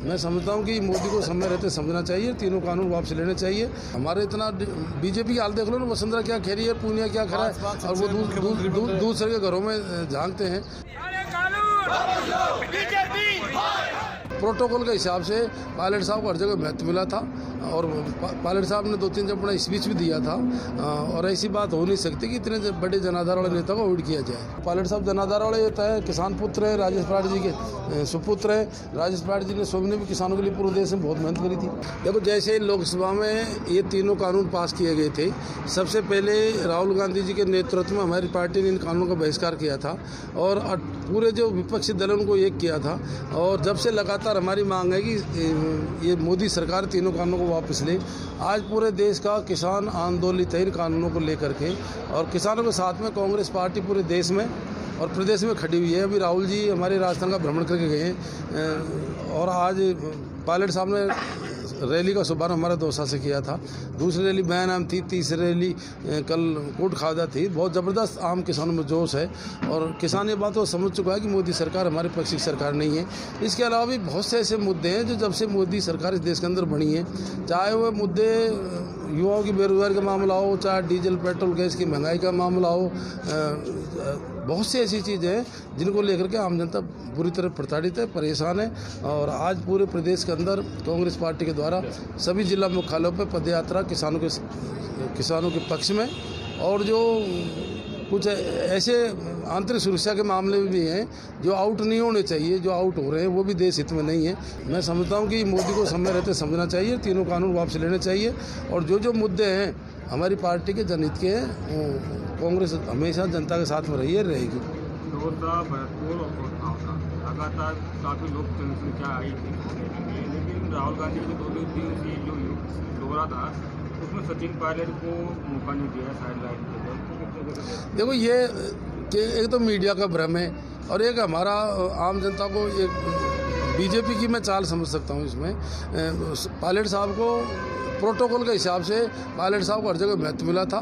मैं समझता हूँ कि मोदी को समय रहते समझना चाहिए, तीनों कानून वापस लेने चाहिए। हमारे इतना बीजेपी की हाल देख लो ना, वसुंधरा क्या खेरी है, पूनिया क्या खड़ा है, और वो दूसरे के घरों में झांकते हैं। प्रोटोकॉल के हिसाब से पायलट साहब को हर जगह महत्व मिला था और पायलट साहब ने 2-3 जब अपना स्पीच भी दिया था। और ऐसी बात हो नहीं सकती कि इतने बड़े जनाधार वाले नेता को अवॉइड किया जाए। पायलट साहब जनाधार वाले होता है, किसान पुत्र है, राजेश पाठ जी के सुपुत्र हैं। राजेश पाठ जी ने सोमने भी किसानों के लिए पूरे देश में बहुत मेहनत करी थी। देखो, जैसे लोकसभा में ये तीनों कानून पास किए गए थे, सबसे पहले राहुल गांधी जी के नेतृत्व में हमारी पार्टी ने इन कानूनों का बहिष्कार किया था और पूरे जो विपक्षी दल उनको एक किया था। और जब से लगातार हमारी मांग है कि ये मोदी सरकार तीनों कानूनों को वापस ले। आज पूरे देश का किसान आंदोलित है इन कानूनों को लेकर के, और किसानों के साथ में कांग्रेस पार्टी पूरे देश में और प्रदेश में खड़ी हुई है। अभी राहुल जी हमारे राजस्थान का भ्रमण करके गए हैं और आज पायलट साहब ने रैली का शुभारंभ हमारा दौसा से किया था। दूसरी रैली बैनाम थी, तीसरी रैली कल कोट खादा थी। बहुत ज़बरदस्त आम किसानों में जोश है और किसान ये बात तो समझ चुका है कि मोदी सरकार हमारे पक्ष की सरकार नहीं है। इसके अलावा भी बहुत से ऐसे मुद्दे हैं जो जब से मोदी सरकार इस देश के अंदर बनी है, चाहे वह मुद्दे युवाओं की बेरोजगारी का मामला हो, चाहे डीजल पेट्रोल गैस की महंगाई का मामला हो, बहुत सी ऐसी चीज़ें हैं जिनको लेकर के आम जनता बुरी तरह प्रताड़ित है, परेशान है। और आज पूरे प्रदेश के अंदर कांग्रेस पार्टी के द्वारा सभी जिला मुख्यालयों पर पदयात्रा किसानों के पक्ष में, और जो कुछ ऐसे आंतरिक सुरक्षा के मामले भी हैं जो आउट नहीं होने चाहिए, जो आउट हो रहे हैं वो भी देश हित में नहीं है। मैं समझता हूँ कि मोदी को समय रहते समझना चाहिए, तीनों कानून वापस लेने चाहिए। और जो मुद्दे हैं हमारी पार्टी के जनहित के हैं, कांग्रेस हमेशा जनता के साथ में रही है, रहेगी। लगातार काफ़ी लोग जनसंख्या आई थी, लेकिन राहुल गांधी के 2 दिन से जो दौरा था उसमें सचिन पायलट को मौका नहीं दिया साइडलाइन के। देखो, ये कि एक तो मीडिया का भ्रम है और एक हमारा आम जनता को एक बीजेपी की मैं चाल समझ सकता हूँ। इसमें पायलट साहब को प्रोटोकॉल के हिसाब से पायलट साहब को हर जगह महत्व मिला था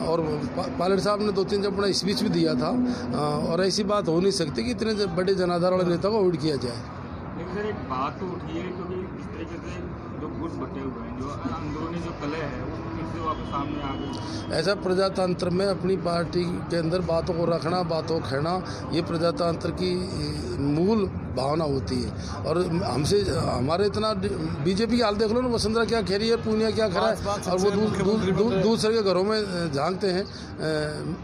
और पायलट साहब ने 2-3 जब अपना स्पीच भी दिया था। और ऐसी बात हो नहीं सकती कि इतने बड़े जनाधार वाले नेता को अवॉइड किया जाए। लेकिन सर, एक बात तो उठी है क्योंकि इस तरीके से जो गुट बटे हुए हैं, जो अंदरूनी जो कलह है वो फिर से वापस सामने आ गई। ऐसा प्रजातंत्र में अपनी पार्टी के अंदर बातों को रखना, बातों को कहना, ये प्रजातंत्र की मूल भावना होती है। और हमसे हमारे इतना बीजेपी की हाल देख लो ना, वसुंधरा क्या खेरी है, पूनिया क्या खड़ा है, और वो दूसरे के घरों में झांकते हैं।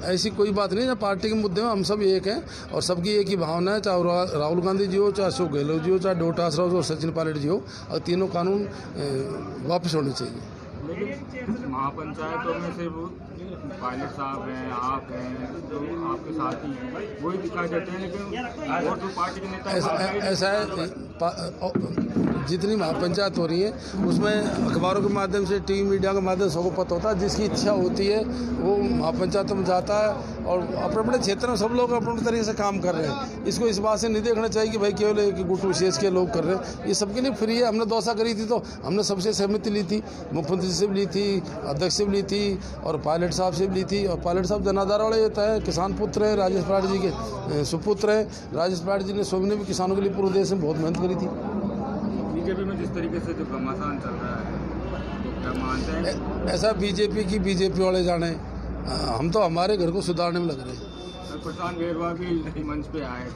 ऐसी कोई बात नहीं है। पार्टी के मुद्दे में हम सब एक हैं और सबकी एक ही भावना है, चाहे राहुल गांधी जी हो, चाहे अशोक गहलोत जी हो, चाहे डोटा आसरा हो, सचिन पायलट जी हो, और तीनों कानून वापस होने चाहिए। लेकिन महापंचायतों में सिर्फ पायलट साहब हैं, आप हैं, जो आपके साथी हैं, वही दिखाई देते हैं, लेकिन और जो पार्टी के नेता ऐसा है। जितनी महापंचायत हो रही है उसमें अखबारों के माध्यम से, टीवी मीडिया के माध्यम से सबको पता होता है। जिसकी इच्छा होती है वो महापंचायतों में जाता है और अपने अपने क्षेत्र में सब लोग अपने तरीके से काम कर रहे हैं। इसको इस बात से नहीं देखना चाहिए कि भाई केवल एक गुट विशेष के लोग कर रहे हैं। ये सबके लिए फ्री है। हमने दौसा करी थी तो हमने सबसे सहमति ली थी, मुख्यमंत्री से भी ली थी, अध्यक्ष से भी ली थी और पायलट साहब से भी ली थी। और पायलट साहब जनाधार वाले होता है, किसान पुत्र हैं, राजेश पाठ जी के सुपुत्र हैं। राजेश पाठ जी ने सोमने भी किसानों के लिए पूरे देश में बहुत मेहनत करी थी। बीजेपी में जिस तरीके से जो घमासान चल रहा है, तो क्या मानते हैं? ऐसा बीजेपी वाले जाने, हम तो हमारे घर को सुधारने में लग रहे हैं। प्रशांत बेरवा भी मंच पे आए,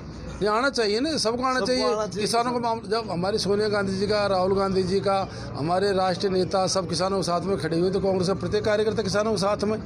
ये आना चाहिए ना, सबको आना चाहिए। किसानों का मामला, जब हमारी सोनिया गांधी जी का, राहुल गांधी जी का, हमारे राष्ट्रीय नेता सब किसानों के साथ में खड़े हुए, तो कांग्रेस का प्रत्येक कार्यकर्ता किसानों के साथ में।